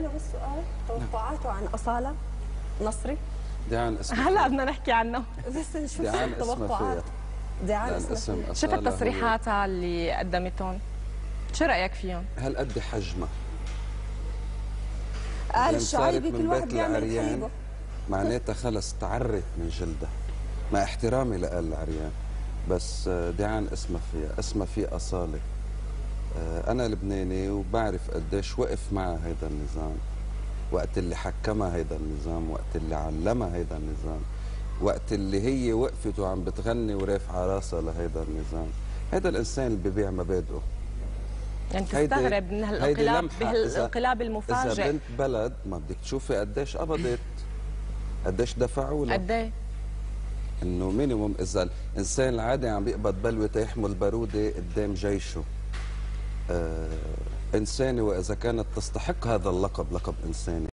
أنا بس سؤال، توقعاته عن أصالة نصري؟ ديعان اسمها هلا بدنا نحكي عنه. بس نشوف ديعان التوقعات. ديعان اسمها. شفت تصريحاتها اللي قدمتهم؟ شو رأيك فيهم؟ هل قد حجمها؟ قال الشعيبي كل واحد بيعمل بحليبه. معناتها خلص تعرت من جلدها، مع احترامي لآل العريان، بس ديعان اسمها فيها أصالة. أنا لبناني وبعرف قديش وقف معها هيدا النظام، وقت اللي حكمها هيدا النظام، وقت اللي علمها هيدا النظام، وقت اللي هي وقفت وعم بتغني ورافعة راسها لهيدا النظام. هيدا الإنسان اللي ببيع مبادئه. يعني تستغرب من هالانقلاب المفاجئ. إذا بنت بلد ما بدك تشوفي قديش قبضت، قديش دفعوا لها، قد ايه؟ انه مينيموم اذا الانسان العادي عم بيقبض بلوه يحمل باروده قدام جيشه انساني، واذا كانت تستحق هذا اللقب، لقب انساني.